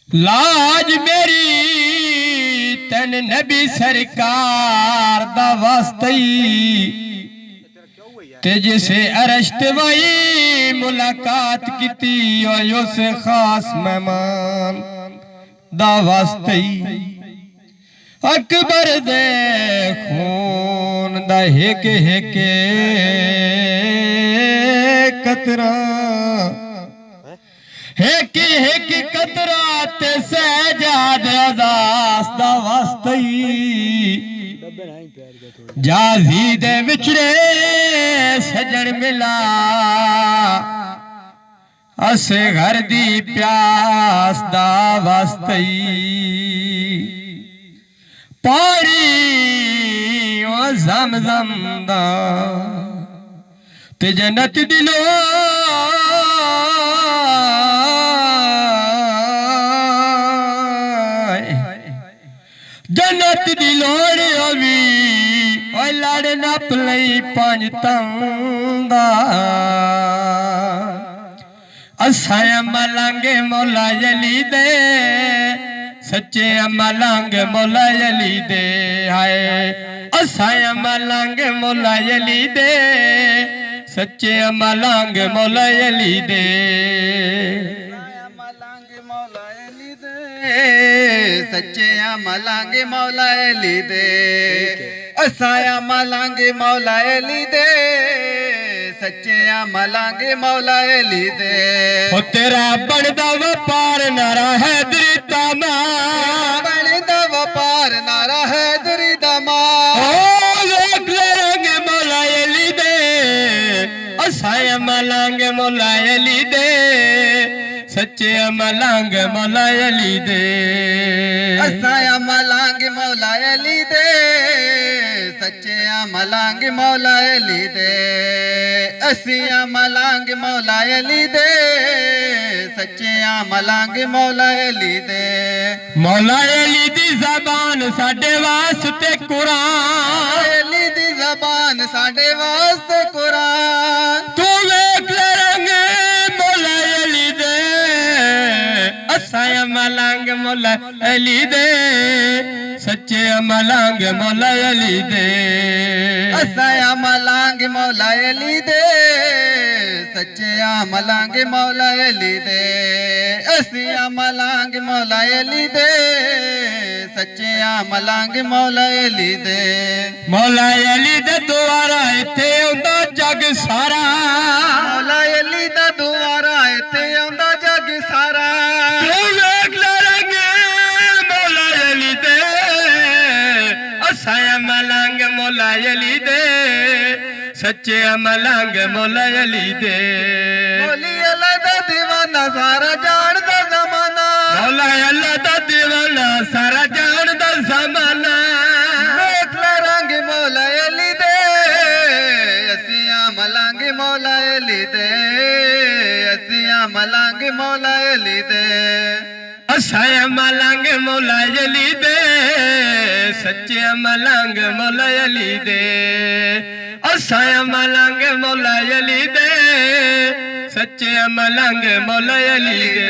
लाज मेरी तन नबी सरकार दा वास्ते ते जिसे अरश्त वही मुलाकात की उस खास मेहमान दा वास्ते अकबर दे खून दा हिक हिक कतरा हिक हिक कतरा ते सहजाद अदास दा वास्ते जाजी दे विछड़े सजन मिला अस घर दी प्यास दा वास्ते पानी ओ ज़मज़म दा ते जन्नत दिलो जन्नत दी लोड़ होवी ओए लड़ नप लई पंज तंगा असां मलांगे मौला अली दे सच्चे मलांगे मौला अली दे हाय असां मलांगे मौला अली दे सच्चे मलांगे मौला अली दे सच्चे मलांगे मौला अली दे असाया मलांगे मौला अली दे सच्चे मलांगे मौला अली दे ओ तेरा बनदा व्यापार नारा है दरिता मां बनदा व्यापार नारा है दरिता मां ओ देख लेंगे मौला अली दे असाया मलांगे मौला अली दे सच्चे मलांगे मौला अली दे असाया मलांगे मौला अली दे सच्चे मलांगे मौला अली दे असिया मलांगे मौला अली दे सच्चे मलांगे मौला अली दे मौला अली दी ज़बान साडे वास्ते कुरान अली दी ज़बान साडे वास्ते कुरान तू वेख लेंगे मौला अली दे असां मलांगे मौला अली दे सच्चे मलांगे मौला अली दे असां मलांगे मौला अली दे सच्चे मलांगे मौला अली दे असिया मलांगे मौला अली दे सच्चे मलांगे मौला अली दे मौला अली दे दुआरा इत्थे आंदा जग सारा मौला अली दा दुआरा इत्थे आंदा जग सारा तू वेख लेंगे मौला अली दे असां मलांगे मौला अली दे सच्चे मलांगे मौला अली दे मौली अल्लाह दा दीवाना सारा जानदा ज़माना मौला अल्लाह दा दीवाना सारा जानदा ज़माना देख ले रंग मौला अली दे असिया मलांगे मौला अली दे असिया मलांगे मौला अली दे असां मलांगे मौला अली दे सच्चे मलांगे मौला अली दे असां मलांगे मौला अली दे सच्चे मलांगे मौला अली दे।